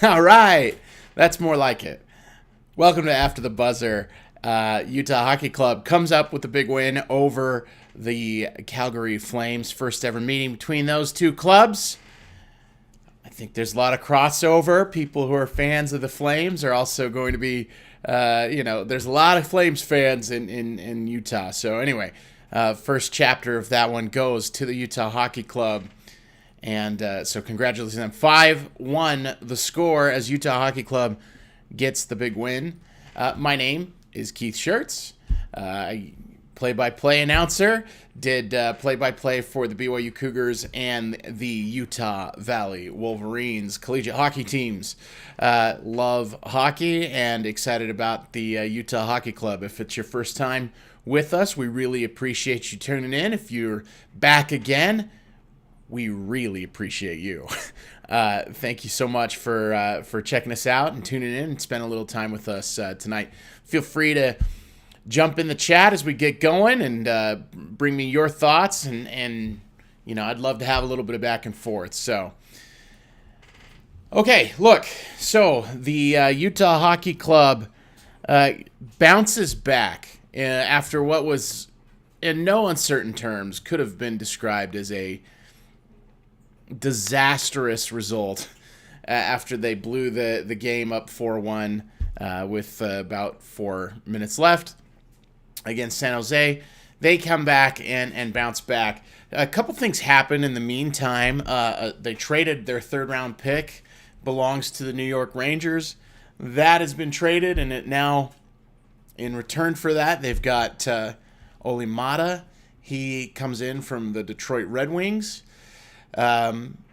All right. That's more like it. Welcome to After the Buzzer. Utah Hockey Club comes up with a big win over the Calgary Flames. First ever meeting between those two clubs. I think there's a lot of crossover. People who are fans of the Flames are also going to be, there's a lot of Flames fans in Utah. So, anyway, first chapter of that one goes to the Utah Hockey Club. And so congratulations on them. 5-1 the score as Utah Hockey Club gets the big win. My name is Keith Schertz. I play-by-play announcer. Did play-by-play for the BYU Cougars and the Utah Valley Wolverines collegiate hockey teams. Love hockey and excited about the Utah Hockey Club. If it's your first time with us, we really appreciate you tuning in. If you're back again, we really appreciate you. Thank you so much for checking us out and tuning in and spending a little time with us tonight. Feel free to jump in the chat as we get going and bring me your thoughts. And I'd love to have a little bit of back and forth. So, okay, look. So the Utah Hockey Club bounces back after what was, in no uncertain terms, could have been described as a disastrous result after they blew the game up 4-1 with about 4 minutes left against San Jose. They come back and bounce back. A couple things happened in the meantime. They traded their third-round pick, belongs to the New York Rangers. That has been traded, and it now, in return for that, they've got Oli Mata. He comes in from the Detroit Red Wings.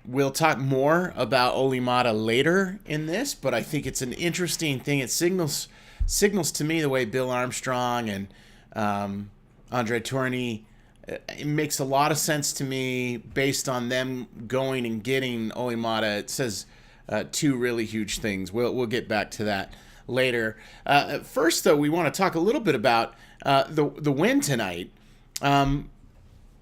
We'll talk more about Oli Mata later in this, but I think it's an interesting thing. It signals to me the way Bill Armstrong and Andre Tourigny, it makes a lot of sense to me based on them going and getting Oli Mata. It says two really huge things. We'll get back to that later. First, though, we want to talk a little bit about the win tonight.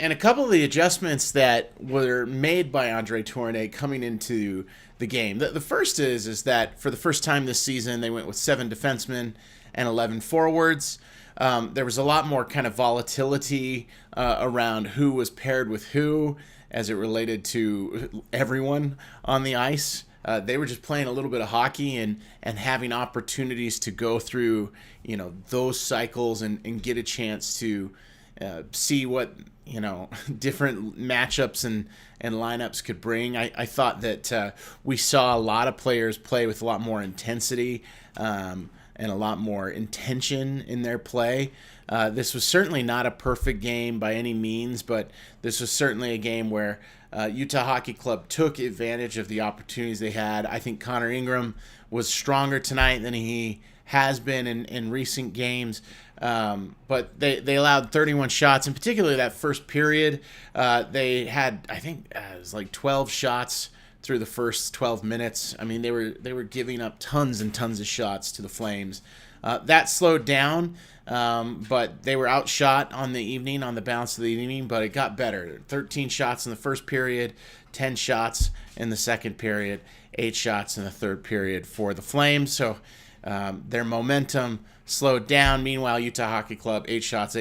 And a couple of the adjustments that were made by Andre Tourigny coming into the game. The first is that for the first time this season, they went with 7 defensemen and 11 forwards. There was a lot more kind of volatility around who was paired with who as it related to everyone on the ice. They were just playing a little bit of hockey and having opportunities to go through, those cycles and get a chance to see what different matchups and lineups could bring. I thought that we saw a lot of players play with a lot more intensity and a lot more intention in their play. This was certainly not a perfect game by any means, but this was certainly a game where Utah Hockey Club took advantage of the opportunities they had. I think Connor Ingram was stronger tonight than he has been in recent games. But they allowed 31 shots, and particularly that first period. They had, I think, it was like 12 shots through the first 12 minutes. I mean, they were giving up tons and tons of shots to the Flames. That slowed down, but they were outshot on the balance of the evening, but it got better. 13 shots in the first period, 10 shots in the second period, 8 shots in the third period for the Flames. So their momentum slowed down. Meanwhile, Utah Hockey Club, 8 shots,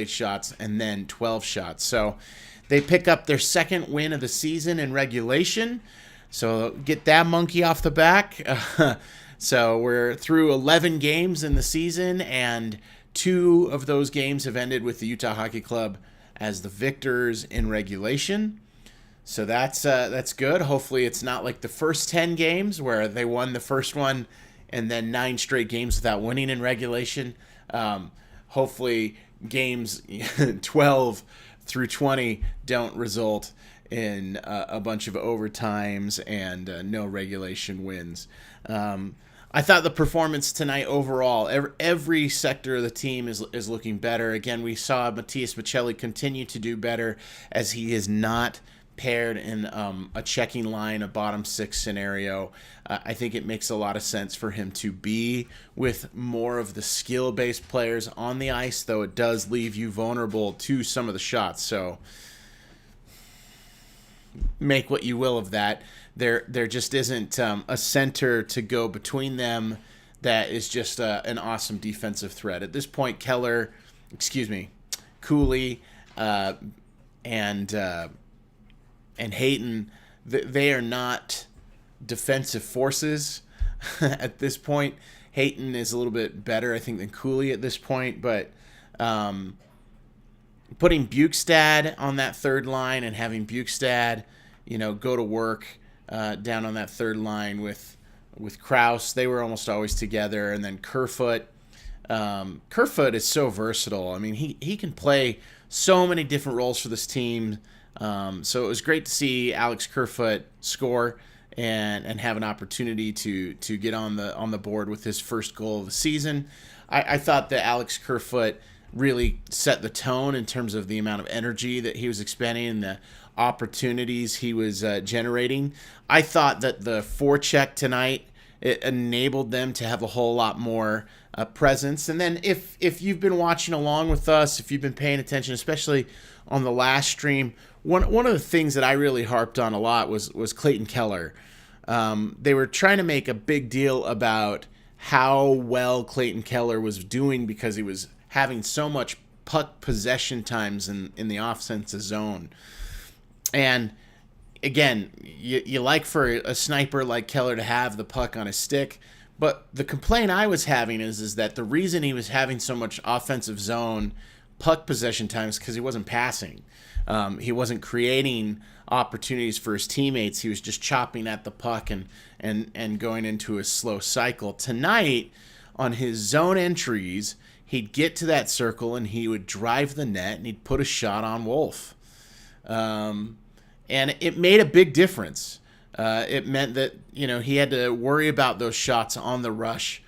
and then 12 shots. So they pick up their second win of the season in regulation. So get that monkey off the back. So we're through 11 games in the season, and 2 of those games have ended with the Utah Hockey Club as the victors in regulation. So that's good. Hopefully it's not like the first 10 games where they won the first one and then 9 straight games without winning in regulation. Hopefully games 12 through 20 don't result in a bunch of overtimes and no regulation wins. I thought the performance tonight overall, every sector of the team is looking better. Again, we saw Matias Michelli continue to do better as he is not paired in a checking line, a bottom 6 scenario. I think it makes a lot of sense for him to be with more of the skill-based players on the ice, though it does leave you vulnerable to some of the shots. So make what you will of that. There just isn't a center to go between them that is just an awesome defensive threat. At this point, Cooley, and Hayton, they are not defensive forces at this point. Hayton is a little bit better, I think, than Cooley at this point, but putting Bukestad on that third line and having Bukestad, go to work down on that third line with Krause. They were almost always together, and then Kerfoot. Kerfoot is so versatile. I mean, he can play so many different roles for this team. So it was great to see Alex Kerfoot score and have an opportunity to get on the board with his first goal of the season. I thought that Alex Kerfoot really set the tone in terms of the amount of energy that he was expending and the opportunities he was generating. I thought that the forecheck tonight, it enabled them to have a whole lot more presence. And then if you've been watching along with us, if you've been paying attention, especially on the last stream, one of the things that I really harped on a lot was Clayton Keller. They were trying to make a big deal about how well Clayton Keller was doing because he was having so much puck possession times in the offensive zone. And again, you like for a sniper like Keller to have the puck on his stick, but the complaint I was having is that the reason he was having so much offensive zone puck possession times because he wasn't passing. He wasn't creating opportunities for his teammates. He was just chopping at the puck and going into a slow cycle. Tonight, on his zone entries, he'd get to that circle and he would drive the net and he'd put a shot on Wolf. And it made a big difference. It meant that, he had to worry about those shots on the rush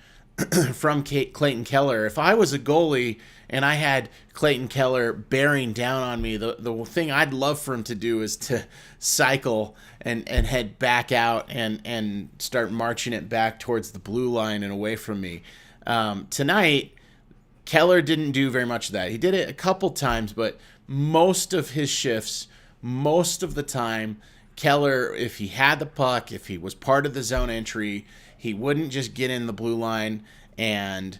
from Clayton Keller. If I was a goalie and I had Clayton Keller bearing down on me, the thing I'd love for him to do is to cycle and head back out and start marching it back towards the blue line and away from me. Tonight, Keller didn't do very much of that. He did it a couple times, but most of his shifts, most of the time, Keller, if he had the puck, if he was part of the zone entry, he wouldn't just get in the blue line and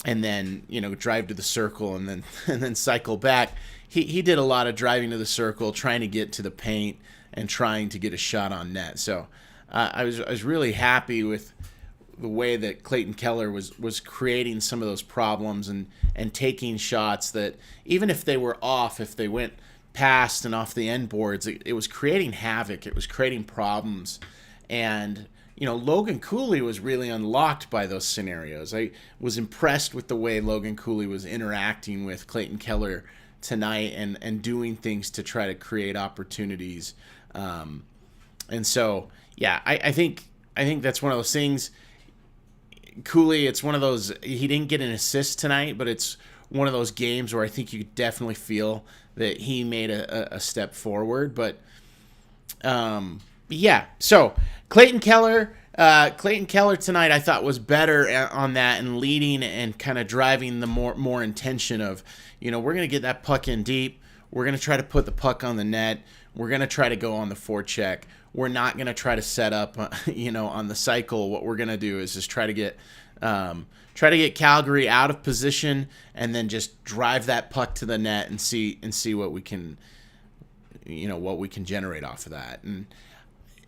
then drive to the circle and then cycle back. He did a lot of driving to the circle, trying to get to the paint and trying to get a shot on net. So I was really happy with the way that Clayton Keller was creating some of those problems and taking shots that even if they were off, if they went past and off the end boards, it was creating havoc. It was creating problems. And, Logan Cooley was really unlocked by those scenarios. I was impressed with the way Logan Cooley was interacting with Clayton Keller tonight and doing things to try to create opportunities. And so, yeah, I think that's one of those things. Cooley, it's one of those, he didn't get an assist tonight, but it's one of those games where I think you could definitely feel that he made a step forward. But yeah, so Clayton Keller tonight I thought was better on that and leading and kind of driving the more intention of, we're going to get that puck in deep. We're going to try to put the puck on the net. We're going to try to go on the forecheck. We're not going to try to set up, on the cycle. What we're going to do is just try to get Calgary out of position and then just drive that puck to the net and see what we can, what we can generate off of that. And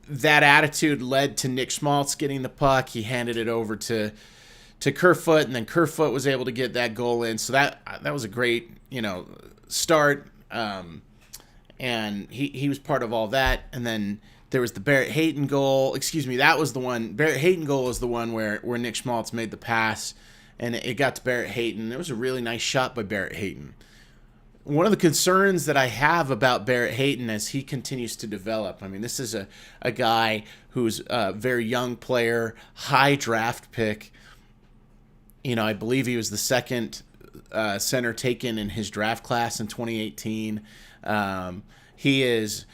that attitude led to Nick Schmaltz getting the puck. He handed it over to Kerfoot, and then Kerfoot was able to get that goal in. So that was a great, start. And he was part of all that. And then there was the Barrett Hayton goal. That was the one. Barrett Hayton goal was the one where Nick Schmaltz made the pass, and it got to Barrett Hayton. It was a really nice shot by Barrett Hayton. One of the concerns that I have about Barrett Hayton as he continues to develop, this is a guy who's a very young player, high draft pick. I believe he was the second center taken in his draft class in 2018. He is,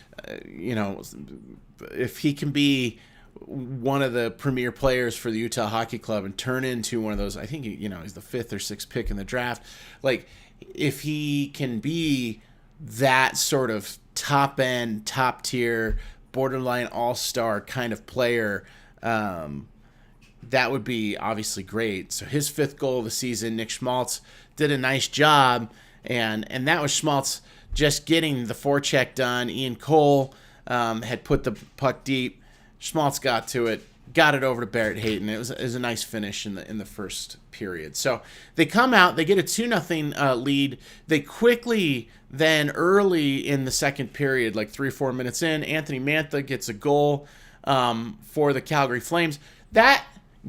if he can be one of the premier players for the Utah Hockey Club and turn into one of those, I think, he's the 5th or 6th pick in the draft. Like, if he can be that sort of top end, top tier, borderline all-star kind of player, that would be obviously great. So his 5th goal of the season, Nick Schmaltz did a nice job, and that was Schmaltz just getting the forecheck done. Ian Cole had put the puck deep. Schmaltz got to it, got it over to Barrett Hayton. It was a nice finish in the first period. So they come out, they get a 2-0 lead. They quickly then, early in the second period, like 3-4 minutes in, Anthony Mantha gets a goal for the Calgary Flames. That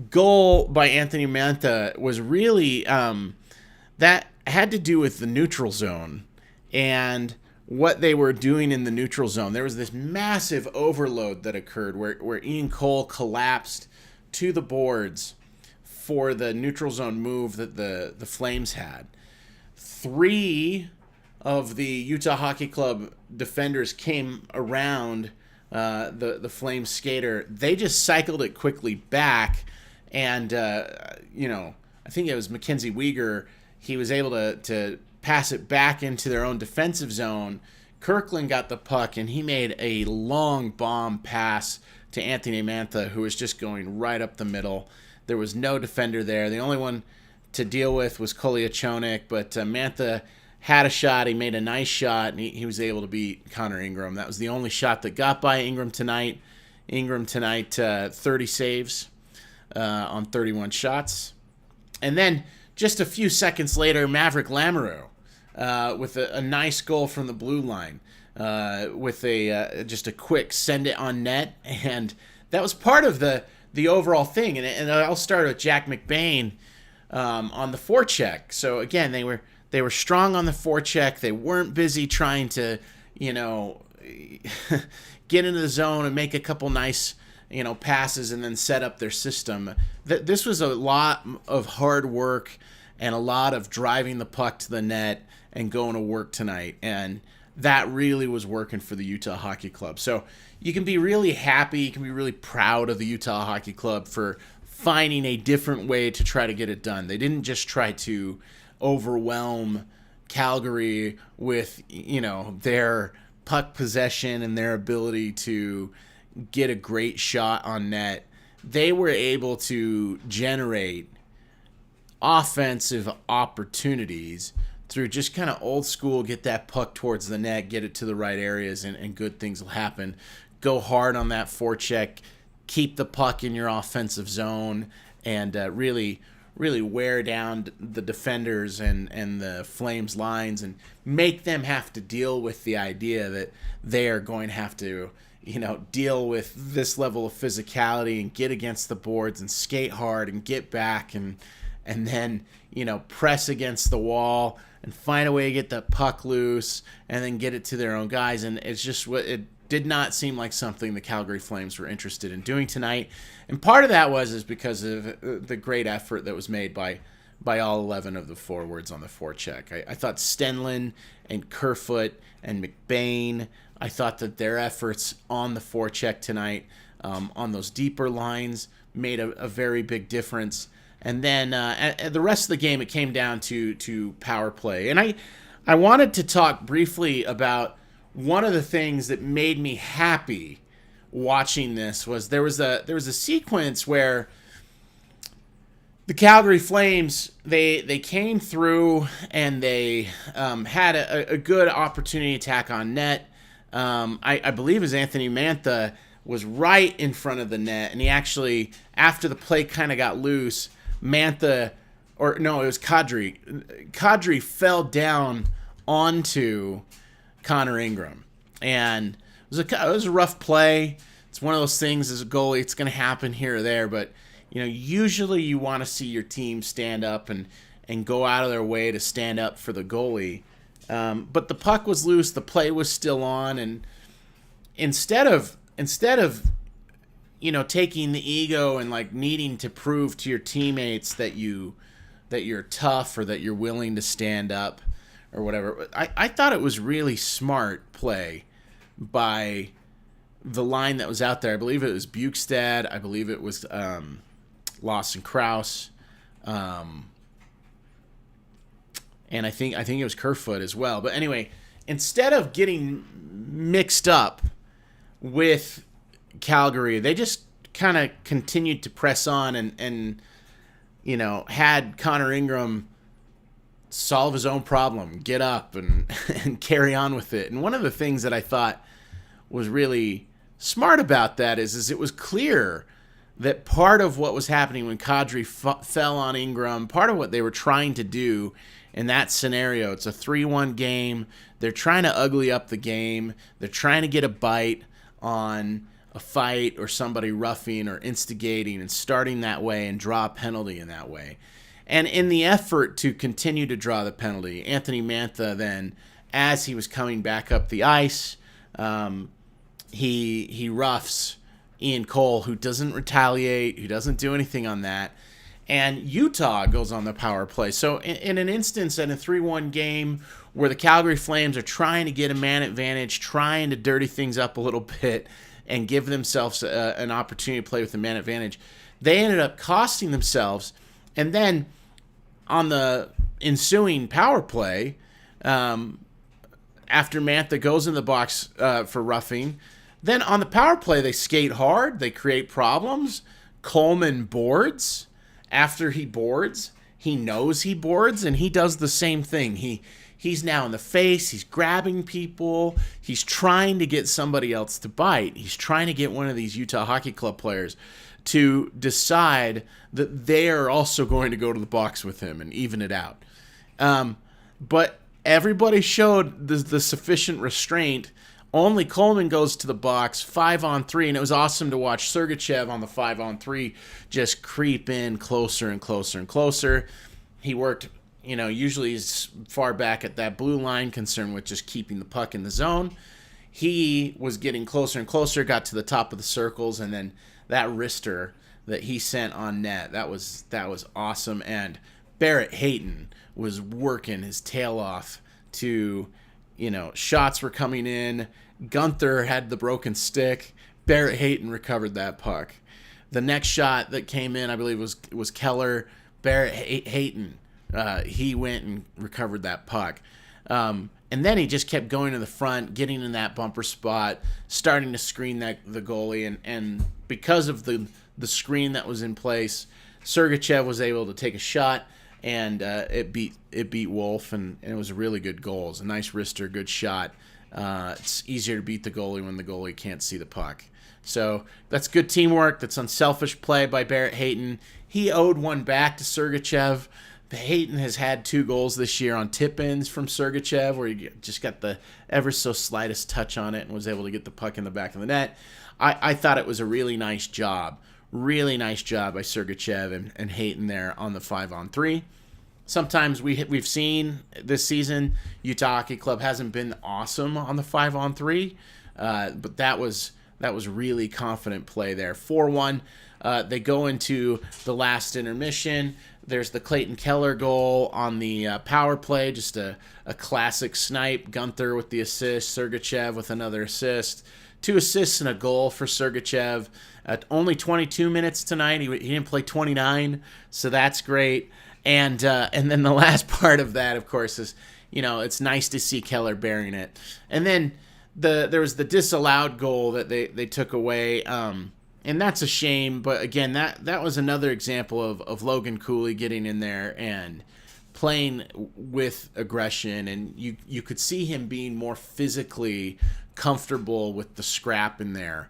goal by Anthony Mantha was really that had to do with the neutral zone and what they were doing in the neutral zone. There was this massive overload that occurred where Ian Cole collapsed to the boards for the neutral zone move that the Flames had. 3 of the Utah Hockey Club defenders came around the Flames skater. They just cycled it quickly back, and I think it was Mackenzie Weegar. He was able to pass it back into their own defensive zone. Kirkland got the puck, and he made a long bomb pass to Anthony Mantha, who was just going right up the middle. There was no defender there. The only one to deal with was Koliachonik, but Mantha had a shot. He made a nice shot, and he was able to beat Connor Ingram. That was the only shot that got by Ingram tonight. 30 saves on 31 shots. And then just a few seconds later, Maverick Lamoureux with a nice goal from the blue line with just a quick send it on net. And that was part of the overall thing. And I'll start with Jack McBain on the forecheck. So again, they were strong on the forecheck. They weren't busy trying to, get into the zone and make a couple nice, passes and then set up their system. This was a lot of hard work and a lot of driving the puck to the net and going to work tonight. And that really was working for the Utah Hockey Club. So you can be really happy, you can be really proud of the Utah Hockey Club for finding a different way to try to get it done. They didn't just try to overwhelm Calgary with, their puck possession and their ability to get a great shot on net. They were able to generate offensive opportunities through just kind of old school, get that puck towards the net, get it to the right areas, and good things will happen. Go hard on that forecheck, keep the puck in your offensive zone, and really wear down the defenders and the Flames lines and make them have to deal with the idea that they are going to have to, deal with this level of physicality and get against the boards and skate hard and get back and then, press against the wall and find a way to get the puck loose and then get it to their own guys. And it's just it did not seem like something the Calgary Flames were interested in doing tonight. And part of that is because of the great effort that was made by all 11 of the forwards on the forecheck. I thought Stenlin and Kerfoot and McBain, I thought that their efforts on the forecheck tonight on those deeper lines made a very big difference. And then at the rest of the game, it came down to power play. And I wanted to talk briefly about one of the things that made me happy watching this was there was a sequence where the Calgary Flames they came through and they had a good opportunity attack on net. I believe it was Anthony Mantha was right in front of the net, and he actually, after the play kind of got loose, it was Kadri. Kadri fell down onto Connor Ingram, and it was a rough play. It's one of those things as a goalie, it's going to happen here or there, but usually you want to see your team stand up and go out of their way to stand up for the goalie. But the puck was loose, the play was still on, and instead of taking the ego and like needing to prove to your teammates that you're tough or that you're willing to stand up or whatever, I thought it was really smart play by the line that was out there. I believe it was Bukestad. I believe it was Lawson Krause. And I think it was Kerfoot as well. But anyway, instead of getting mixed up with Calgary. They just kind of continued to press on and had Connor Ingram solve his own problem, get up and and carry on with it. And one of the things that I thought was really smart about that is it was clear that part of what was happening when Kadri fell on Ingram, part of what they were trying to do in that scenario, it's a 3-1 game. They're trying to ugly up the game. They're trying to get a bite on a fight or somebody roughing or instigating and starting that way and draw a penalty in that way. And in the effort to continue to draw the penalty, Anthony Mantha then, as he was coming back up the ice, he roughs Ian Cole, who doesn't retaliate, who doesn't do anything on that. And Utah goes on the power play. So in an instance in a 3-1 game where the Calgary Flames are trying to get a man advantage, trying to dirty things up a little bit and give themselves an opportunity to play with a man advantage, they ended up costing themselves. And then on the ensuing power play, after Mantha goes in the box for roughing, then on the power play they skate hard, they create problems. Coleman boards. After he boards, he knows he boards, and he does the same thing. He's now in the face. He's grabbing people. He's trying to get somebody else to bite. He's trying to get one of these Utah Hockey Club players to decide that they are also going to go to the box with him and even it out. But everybody showed the sufficient restraint. Only Coleman goes to the box 5-on-3, and it was awesome to watch Sergachev on the 5-on-3 just creep in closer and closer and closer. He worked, usually he's far back at that blue line, concerned with just keeping the puck in the zone. He was getting closer and closer, got to the top of the circles, and then that wrister that he sent on net, that was awesome. And Barrett Hayton was working his tail off to, shots were coming in. Gunther had the broken stick. Barrett Hayton recovered that puck. The next shot that came in, I believe, was Keller. Barrett Hayton, he went and recovered that puck. And then he just kept going to the front, getting in that bumper spot, starting to screen the goalie. And because of the screen that was in place, Sergachev was able to take a shot, and it beat Wolf, and it was a really good goal. It was a nice wrister, good shot. It's easier to beat the goalie when the goalie can't see the puck. So that's good teamwork. That's unselfish play by Barrett Hayton. He owed one back to Sergachev. Hayton has had 2 goals this year on tip-ins from Sergachev, where he just got the ever so slightest touch on it and was able to get the puck in the back of the net. I thought it was a really nice job. Really nice job by Sergachev and Hayton there on the 5-on-3. Sometimes we've seen this season Utah Hockey Club hasn't been awesome on the 5-on-3, but that was really confident play there. 4-1. They go into the last intermission. There's the Clayton Keller goal on the power play, just a classic snipe. Gunther with the assist, Sergachev with another assist. 2 assists and a goal for Sergachev. Only 22 minutes tonight. He didn't play 29, so that's great. And then the last part of that, of course, is, it's nice to see Keller bearing it. And then there was the disallowed goal that they took away, and that's a shame. But again, that was another example of Logan Cooley getting in there and playing with aggression, and you could see him being more physically comfortable with the scrap in there.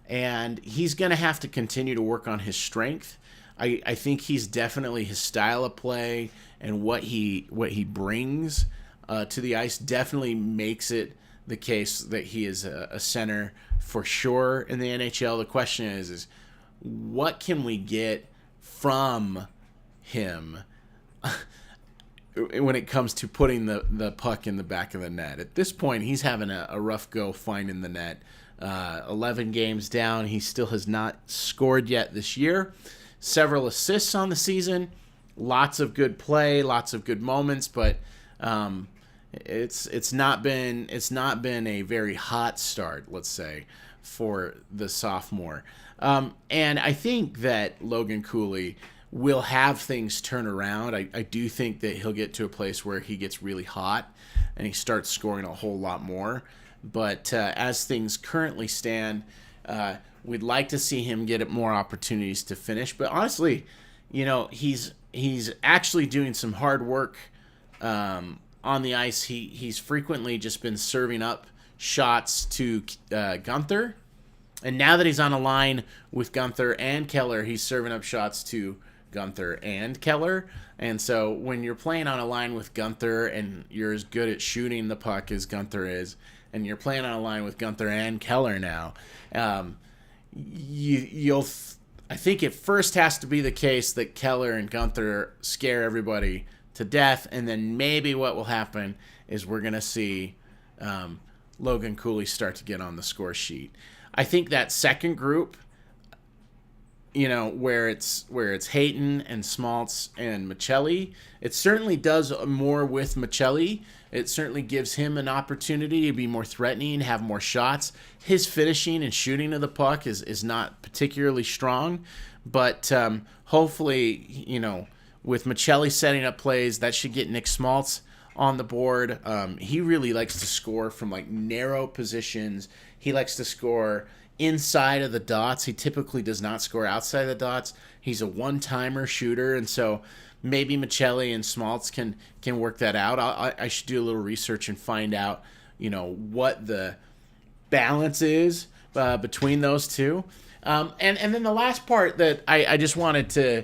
And he's going to have to continue to work on his strength. I think he's definitely his style of play and what he brings to the ice definitely makes it the case that he is a center for sure in the NHL. The question is what can we get from him when it comes to putting the puck in the back of the net? At this point, he's having a rough go finding the net. 11 games down. He still has not scored yet this year. Several assists on the season. Lots of good play, lots of good moments, but it's not been a very hot start, let's say, for the sophomore. And I think that Logan Cooley will have things turn around. I do think that he'll get to a place where he gets really hot and he starts scoring a whole lot more. But as things currently stand, we'd like to see him get more opportunities to finish. But honestly, he's actually doing some hard work on the ice. He's frequently just been serving up shots to Gunther. And now that he's on a line with Gunther and Keller, he's serving up shots to Gunther and Keller. And so when you're playing on a line with Gunther and you're as good at shooting the puck as Gunther is, and you're playing on a line with Gunther and Keller now, I think it first has to be the case that Keller and Gunther scare everybody to death, and then maybe what will happen is we're going to see Logan Cooley start to get on the score sheet. I think that second group, where it's Hayton and Smaltz and Michelli, it certainly does more with Michelli. It certainly gives him an opportunity to be more threatening, have more shots. His finishing and shooting of the puck is not particularly strong, but hopefully, with Michelli setting up plays, that should get Nick Smaltz on the board. He really likes to score from narrow positions. He likes to score inside of the dots. He typically does not score outside the dots. He's a one-timer shooter, and so maybe Michelli and Smaltz can work that out. I should do a little research and find out, what the balance is between those two. And then the last part that I just wanted to,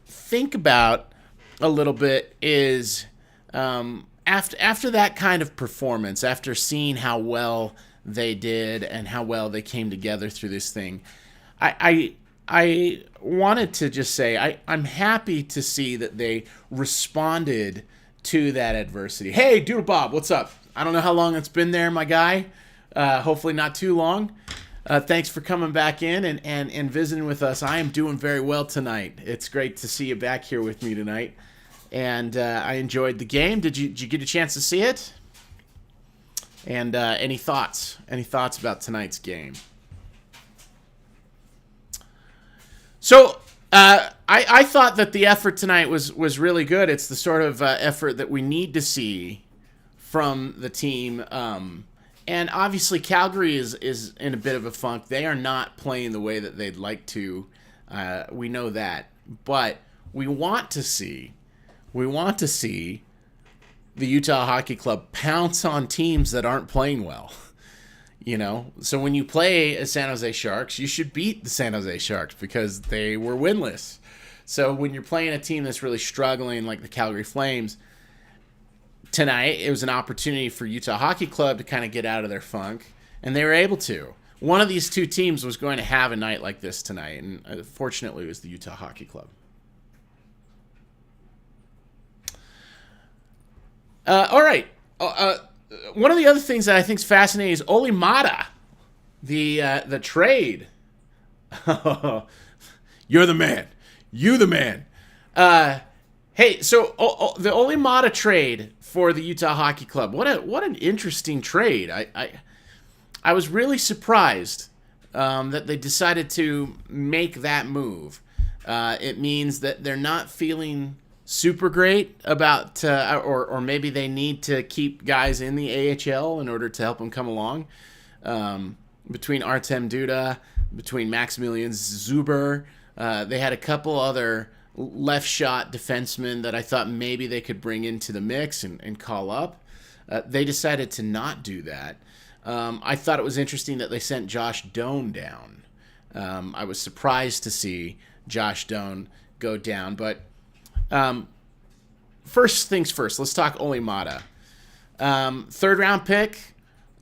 think about a little bit is after that kind of performance, after seeing how well they did and how well they came together through this thing, I wanted to just say I'm happy to see that they responded to that adversity. Hey, Doodle Bob, what's up? I don't know how long it's been there, my guy. Hopefully not too long. Thanks for coming back in and visiting with us. I am doing very well tonight. It's great to see you back here with me tonight. And I enjoyed the game. Did you get a chance to see it? And any thoughts? Any thoughts about tonight's game? So I thought that the effort tonight was really good. It's the sort of effort that we need to see from the team. And obviously Calgary is in a bit of a funk. They are not playing the way that they'd like to. We know that. But we want to see the Utah Hockey Club pounce on teams that aren't playing well. So when you play a San Jose Sharks, you should beat the San Jose Sharks because they were winless. So when you're playing a team that's really struggling like the Calgary Flames, tonight it was an opportunity for Utah Hockey Club to kind of get out of their funk, and they were able to. One of these two teams was going to have a night like this tonight, and fortunately it was the Utah Hockey Club. All right. One of the other things that I think is fascinating is Olli Maatta, the trade. You're the man. You the man. Hey, so the Olli Maatta trade for the Utah Hockey Club. What an interesting trade. I was really surprised that they decided to make that move. It means that they're not feeling super great about, or maybe they need to keep guys in the AHL in order to help them come along. Between Artem Duda, between Maximilian Zuber, they had a couple other left shot defensemen that I thought maybe they could bring into the mix and call up. They decided to not do that. I thought it was interesting that they sent Josh Doan down. I was surprised to see Josh Doan go down, but first things first, let's talk Olli Maatta. Third round pick.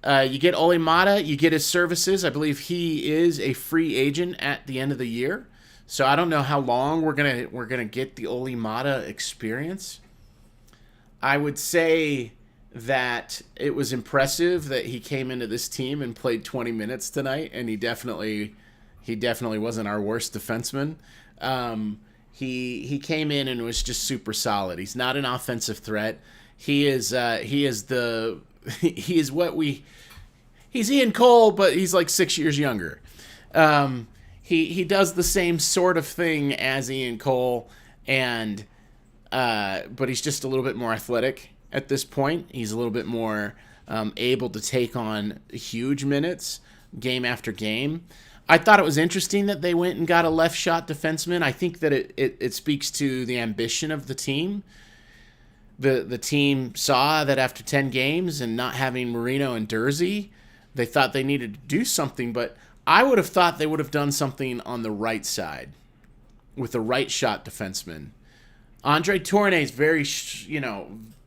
You get Olli Maatta, you get his services. I believe he is a free agent at the end of the year. So I don't know how long we're gonna get the Olli Maatta experience. I would say that it was impressive that he came into this team and played 20 minutes tonight, and he definitely wasn't our worst defenseman. He came in and was just super solid. He's not an offensive threat. He's Ian Cole, but he's like 6 years younger. He does the same sort of thing as Ian Cole, but he's just a little bit more athletic at this point. He's a little bit more able to take on huge minutes game after game. I thought it was interesting that they went and got a left shot defenseman. I think that it speaks to the ambition of the team. The team saw that after 10 games and not having Marino and Durzi, they thought they needed to do something, but I would have thought they would have done something on the right side with a right shot defenseman. Andre Tourné is very,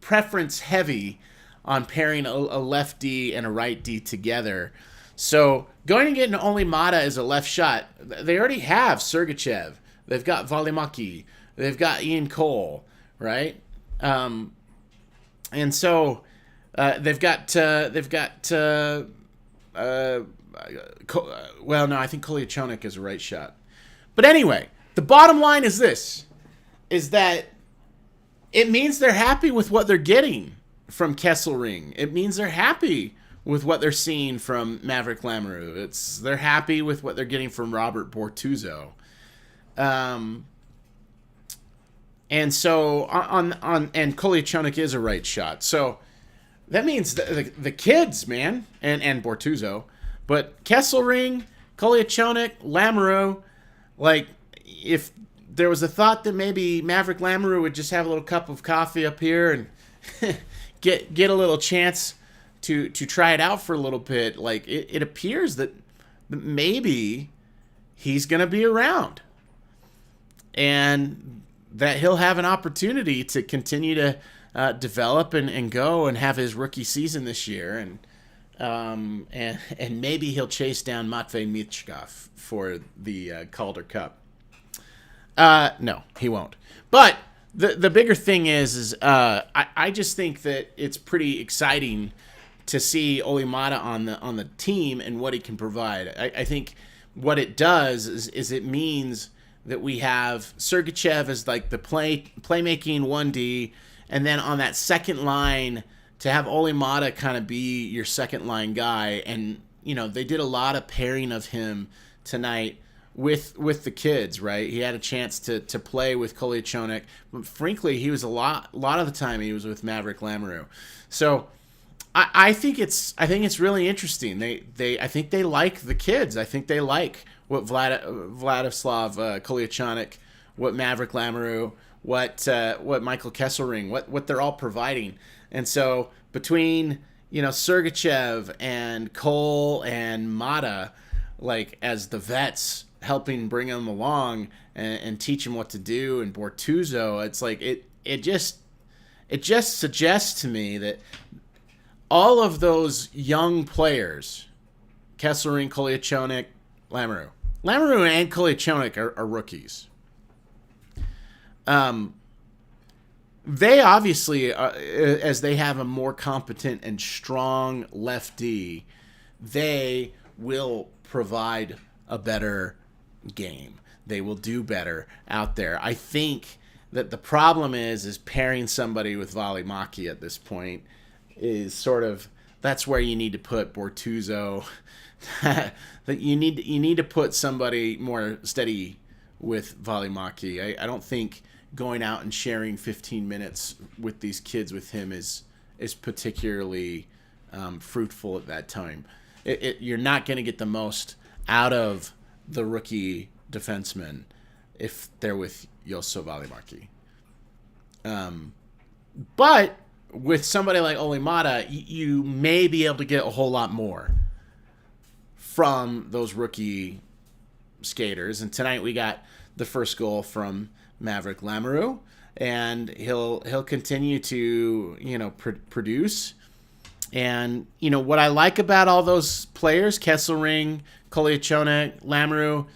preference heavy on pairing a left D and a right D together. So going and getting Oli Mata as a left shot, they already have Sergachev. They've got Valimaki. They've got Ian Cole, right? And so they've got well, no, I think Kolyachonok is a right shot. But anyway, the bottom line is this, is that it means they're happy with what they're getting from Kesselring. It means they're happy with what they're seeing from Maverick Lamoureux. They're happy with what they're getting from Robert Bortuzzo. And so and Kolyachonok is a right shot. So that means the kids, man, and Bortuzzo, but Kesselring, Kolyachonok, Lamoureux, like if there was a thought that maybe Maverick Lamoureux would just have a little cup of coffee up here and get a little chance to try it out for a little bit, like it appears that maybe he's going to be around and that he'll have an opportunity to continue to develop and go and have his rookie season this year, and maybe he'll chase down Matvei Michkov for the Calder Cup. No, he won't. But the bigger thing is I just think that it's pretty exciting to see Oli Mata on the team and what he can provide. I think what it does is it means that we have Sergachev as like the playmaking 1D, and then on that second line to have Oli Mata kind of be your second line guy. And they did a lot of pairing of him tonight with the kids, right? He had a chance to play with Kolyachonok, but frankly, he was a lot of the time he was with Maverick Lamoureux. So I think it's really interesting. I think they like the kids. I think they like what Vladislav Kolyachonok, what Maverick Lamoureux, what Michael Kesselring, what they're all providing. And so between Sergachev and Cole and Mata, like as the vets helping bring them along and teach them what to do, and Bortuzzo, it's like it just suggests to me that all of those young players, Kesselring, Kolyachonok, Lamoureux and Kolyachonok are rookies. They obviously, as they have a more competent and strong lefty, they will provide a better game. They will do better out there. I think that the problem is pairing somebody with Valimaki at this point is sort of, that's where you need to put Bortuzzo. That you need to put somebody more steady with Valimaki. I don't think going out and sharing 15 minutes with these kids with him is particularly fruitful at that time. You're not going to get the most out of the rookie defenseman if they're with Juuso Valimaki. But with somebody like Oli Mata, you may be able to get a whole lot more from those rookie skaters. And tonight we got the first goal from Maverick Lamoureux, and he'll continue to produce. And what I like about all those players, Kesselring, Kolyachonok, Lamoureux,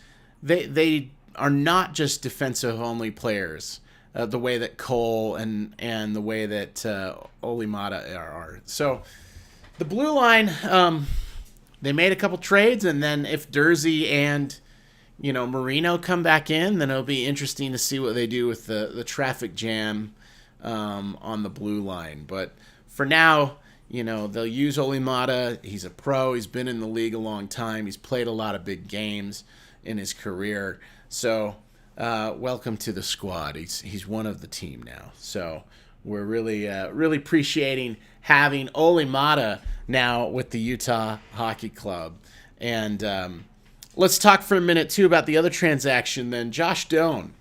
they are not just defensive only players, the way that Cole and the way that Oli Mata are. So the blue line, they made a couple trades, and then if Durzi and Marino come back in, then it'll be interesting to see what they do with the traffic jam on the blue line. But for now, they'll use Oli Mata. He's a pro. He's been in the league a long time. He's played a lot of big games in his career. So welcome to the squad. He's one of the team now. So we're really appreciating having Oli Mata now with the Utah Hockey Club. And let's talk for a minute, too, about the other transaction then, Josh Doan.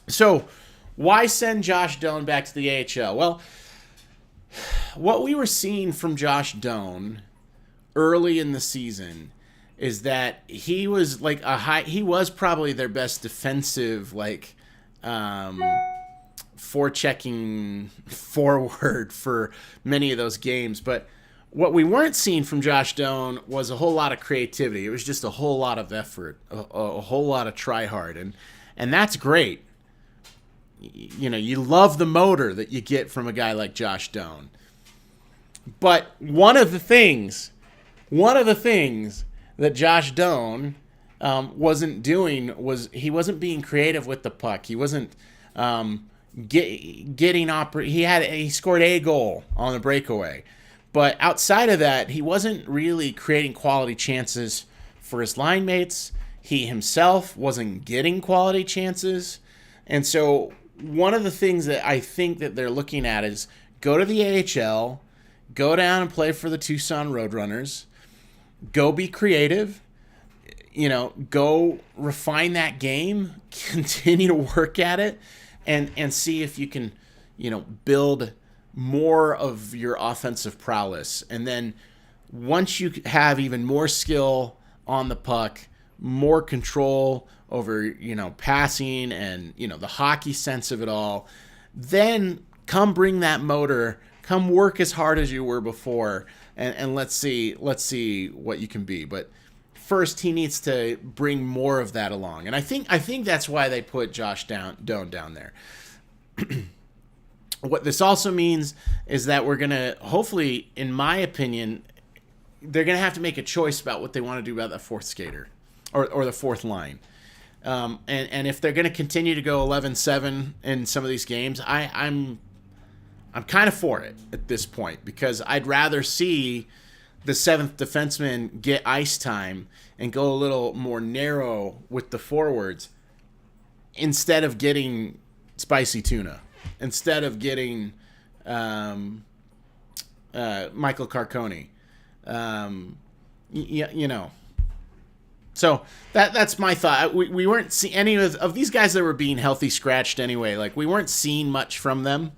So why send Josh Doan back to the AHL? Well, what we were seeing from Josh Doan early in the season is that he was like he was probably their best defensive, forechecking forward for many of those games. But what we weren't seeing from Josh Doan was a whole lot of creativity. It was just a whole lot of effort, a whole lot of try hard, and that's great. You know, you love the motor that you get from a guy like Josh Doan. But one of the things that Josh Doan wasn't doing was he wasn't being creative with the puck. He wasn't he scored a goal on the breakaway. But outside of that, he wasn't really creating quality chances for his line mates. He himself wasn't getting quality chances. And so one of the things that I think that they're looking at is go to the AHL, go down and play for the Tucson Roadrunners, go be creative, go refine that game, continue to work at it, and see if you can, build more of your offensive prowess. And then once you have even more skill on the puck, more control over, passing and, the hockey sense of it all, then come bring that motor, come work as hard as you were before, and let's see what you can be. But first, he needs to bring more of that along. And I think that's why they put Josh Doan down there. What this also means is that we're going to, hopefully, in my opinion, they're going to have to make a choice about what they want to do about the fourth skater or the fourth line. And if they're going to continue to go 11-7 in some of these games, I'm kind of for it at this point, because I'd rather see the seventh defenseman get ice time and go a little more narrow with the forwards instead of getting spicy tuna, instead of getting Michael Carcone. So that's my thought. We weren't seeing any of these guys that were being healthy scratched anyway. Like, we weren't seeing much from them.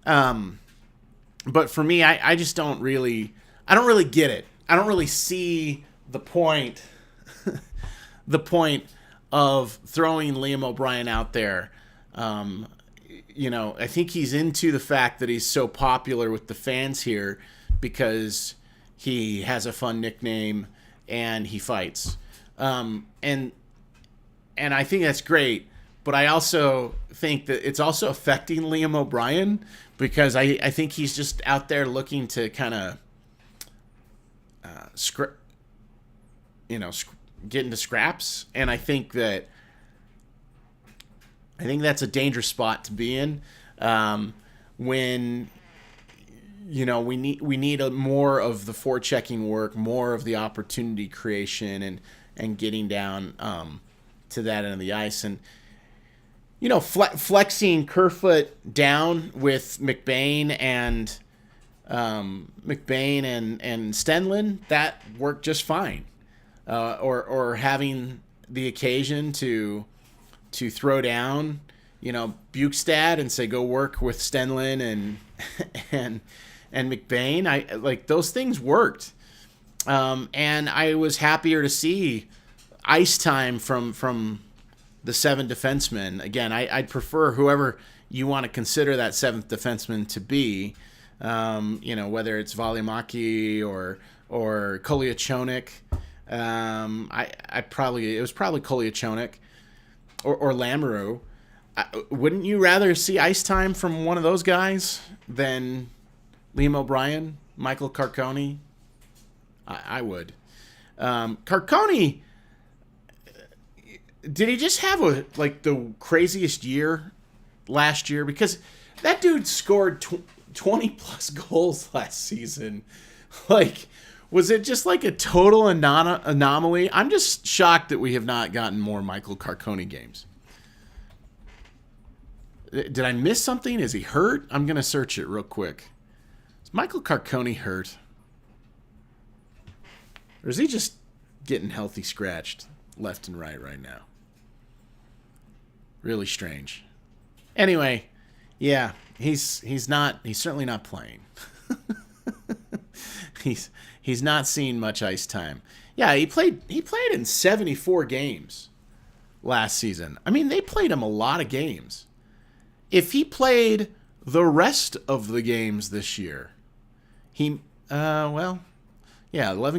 But for me, I just don't really get it. I don't really see the point, of throwing Liam O'Brien out there. I think he's into the fact that he's so popular with the fans here because he has a fun nickname and he fights. And I think that's great. But I also think that it's also affecting Liam O'Brien, because I think he's just out there looking to kind of get into scraps. And I think that's a dangerous spot to be in, when we need more of the forechecking work, more of the opportunity creation, and getting down to that end of the ice. And flexing Kerfoot down with McBain and Stenlin, that worked just fine. Or having the occasion to throw down, Bukestad and say go work with Stenlin and McBain. I like those things worked, and I was happier to see ice time from the seven defensemen. Again, I'd prefer whoever you want to consider that seventh defenseman to be, whether it's Valimaki or Koliachonik. It was probably Koliachonik or Lamoureux. Wouldn't you rather see ice time from one of those guys than Liam O'Brien, Michael Carcone? I would. Carcone, did he just have the craziest year last year? Because that dude scored 20 plus goals last season. Was it just a total anomaly? I'm just shocked that we have not gotten more Michael Carcone games. Did I miss something? Is he hurt? I'm going to search it real quick. Is Michael Carcone hurt? Or is he just getting healthy scratched left and right now? Really strange. Anyway, yeah, he's certainly not playing. he's not seen much ice time. Yeah, he played in 74 games last season. I mean, they played him a lot of games. If he played the rest of the games this year, he 11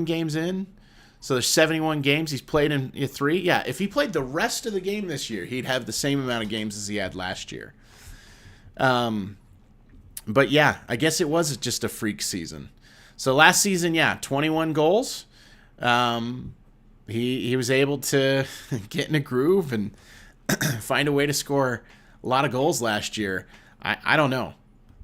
games in. So there's 71 games. He's played in 3. Yeah, if he played the rest of the game this year, he'd have the same amount of games as he had last year. But yeah, I guess it was just a freak season. So last season, 21 goals. He was able to get in a groove and find a way to score a lot of goals last year. I don't know,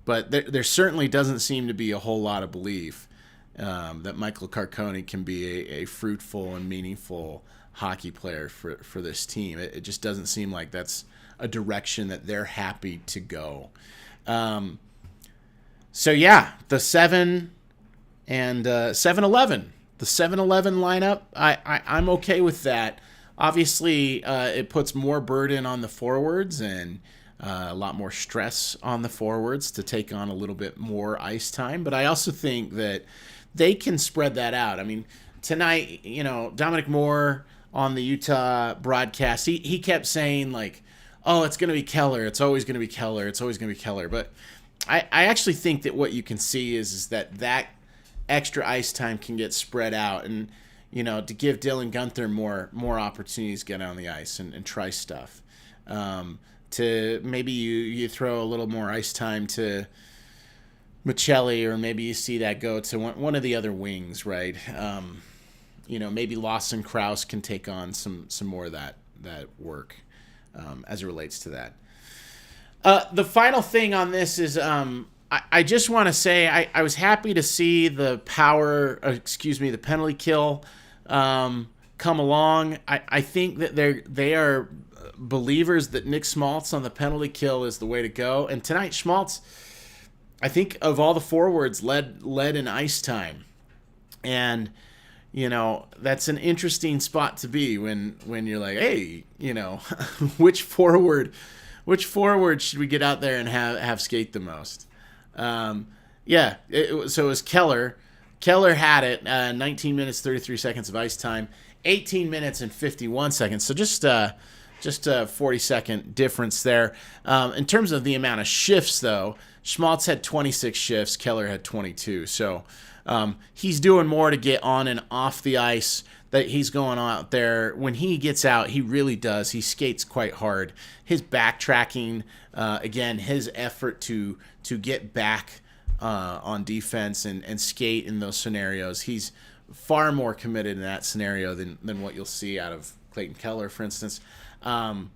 but there certainly doesn't seem to be a whole lot of belief that Michael Carcone can be a fruitful and meaningful hockey player for this team. It just doesn't seem like that's a direction that they're happy to go. So yeah, the 7 and 7-11. The 7-11 lineup, I'm okay with that. Obviously, it puts more burden on the forwards and a lot more stress on the forwards to take on a little bit more ice time. But I also think that they can spread that out. I mean, tonight, Dominic Moore on the Utah broadcast, he kept saying, like, oh, it's going to be Keller. It's always going to be Keller. It's always going to be Keller. But I actually think that what you can see is that extra ice time can get spread out and, to give Dylan Guenther more opportunities to get on the ice and try stuff. To maybe you throw a little more ice time to Michelli, or maybe you see that go to one of the other wings, right? Maybe Lawson Krause can take on some more of that work as it relates to that. The final thing on this is I just want to say I was happy to see the the penalty kill come along. I think that they are believers that Nick Schmaltz on the penalty kill is the way to go. And tonight, Schmaltz, I think of all the forwards, led in ice time. And, that's an interesting spot to be when you're like, hey, which forward should we get out there and have skate the most? So it was Keller. Keller had it, 19 minutes, 33 seconds of ice time, 18 minutes and 51 seconds. So just a 40-second difference there. In terms of the amount of shifts, though, Schmaltz had 26 shifts. Keller had 22. So he's doing more to get on and off the ice. That he's going out there. When he gets out, he really does. He skates quite hard. His backtracking, again, his effort to get back on defense and skate in those scenarios, he's far more committed in that scenario than what you'll see out of Clayton Keller, for instance. And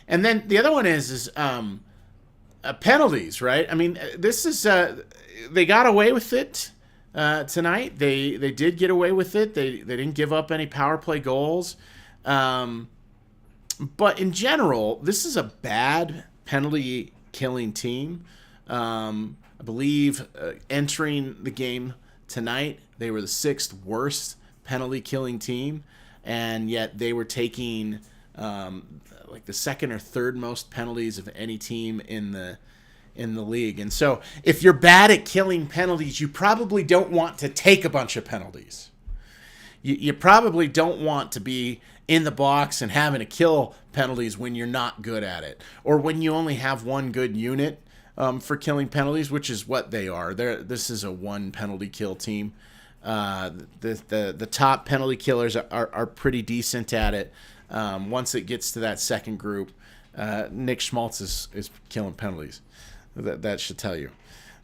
then the other one is penalties, right? I mean, this is they got away with it tonight. They did get away with it. They didn't give up any power play goals. But in general, this is a bad penalty killing team. I believe entering the game tonight, they were the 6th worst penalty killing team, and yet they were taking like the 2nd or 3rd most penalties of any team in the league. And so if you're bad at killing penalties, you probably don't want to take a bunch of penalties. You probably don't want to be in the box and having to kill penalties when you're not good at it, or when you only have one good unit for killing penalties, which is what they are. This is a 1 penalty kill team. The top penalty killers are pretty decent at it. Once it gets to that second group, Nick Schmaltz is killing penalties. That should tell you.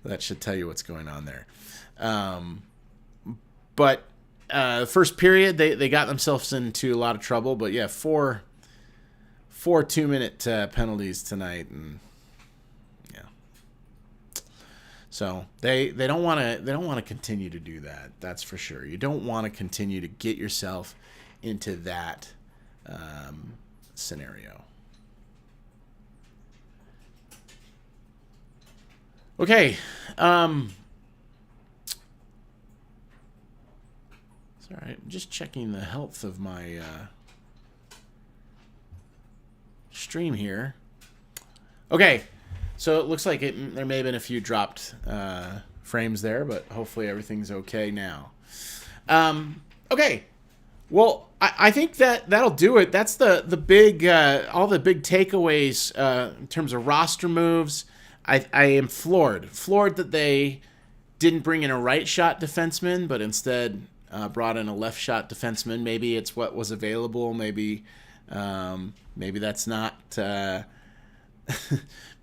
That should tell you what's going on there. But the first period, they got themselves into a lot of trouble. But yeah, four 2-minute penalties tonight, and yeah. So they don't want to continue to do that. That's for sure. You don't want to continue to get yourself into that scenario. Okay. It's all right. I'm just checking the health of my stream here. Okay, so it looks like there may have been a few dropped frames there, but hopefully everything's okay now. Okay, well, I think that'll do it. That's the big all the big takeaways in terms of roster moves. I am floored that they didn't bring in a right shot defenseman, but instead brought in a left shot defenseman. Maybe it's what was available. Maybe that's not.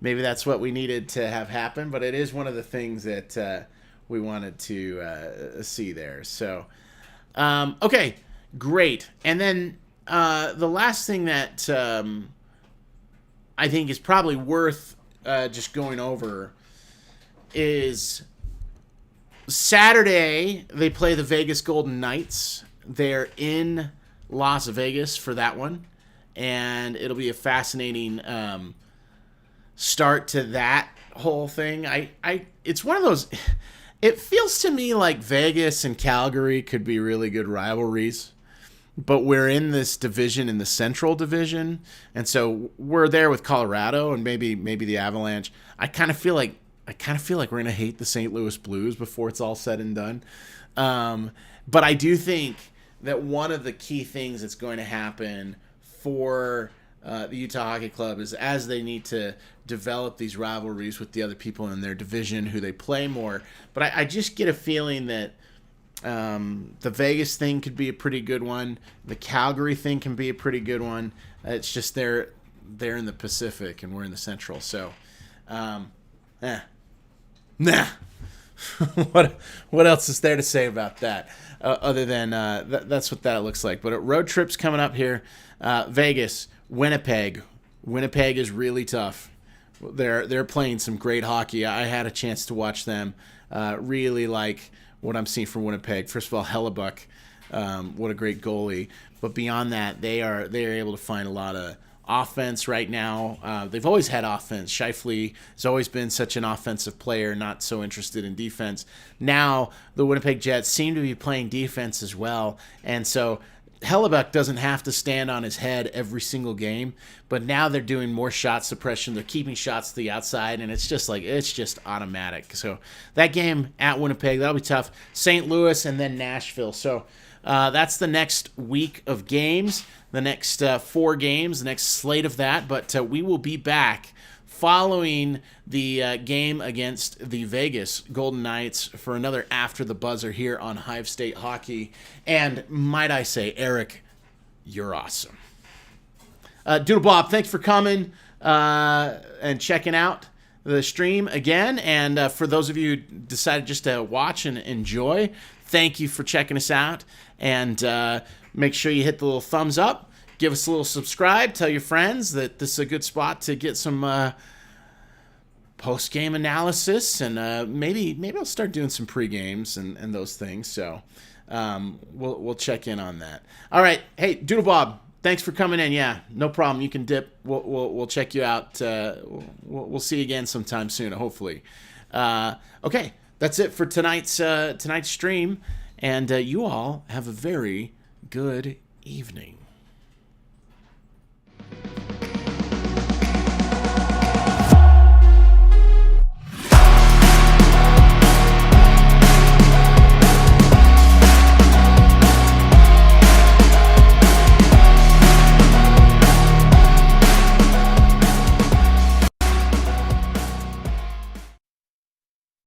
Maybe that's what we needed to have happen, but it is one of the things that we wanted to see there. So, okay, great. And then the last thing that I think is probably worth just going over is Saturday they play the Vegas Golden Knights. They're in Las Vegas for that one, and it'll be a fascinating start to that whole thing. It's one of those. It feels to me like Vegas and Calgary could be really good rivalries, but we're in this division, in the Central Division, and so we're there with Colorado and maybe the Avalanche. I kind of feel like we're gonna hate the St. Louis Blues before it's all said and done. But I do think that one of the key things that's going to happen for the Utah Hockey Club is as they need to develop these rivalries with the other people in their division who they play more. But I just get a feeling that the Vegas thing could be a pretty good one. The Calgary thing can be a pretty good one. It's just they're in the Pacific and we're in the Central. So, nah. What else is there to say about that? Other than that's what that looks like. But road trips coming up here. Vegas, Winnipeg. Winnipeg is really tough. They're playing some great hockey. I had a chance to watch them. Really like what I'm seeing from Winnipeg. First of all, Hellebuck, what a great goalie. But beyond that, they are able to find a lot of offense right now. They've always had offense. Scheifele has always been such an offensive player, not so interested in defense. Now the Winnipeg Jets seem to be playing defense as well, and so Hellebuck doesn't have to stand on his head every single game, but now they're doing more shot suppression. They're keeping shots to the outside, and it's just automatic. So that game at Winnipeg, that'll be tough. St. Louis and then Nashville. So that's the next week of games, the next 4 games, the next slate of that. But we will be back following the game against the Vegas Golden Knights for another After the Buzzer here on Hive State Hockey. And might I say, Eric, you're awesome. Doodle Bob, thanks for coming and checking out the stream again. And for those of you who decided just to watch and enjoy, thank you for checking us out. And make sure you hit the little thumbs up. Give us a little subscribe. Tell your friends that this is a good spot to get some post-game analysis. And maybe I'll start doing some pre-games and those things. So we'll check in on that. All right. Hey, Doodle Bob, thanks for coming in. Yeah, no problem. You can dip. We'll check you out. We'll see you again sometime soon, hopefully. Okay, that's it for tonight's stream. And you all have a very good evening.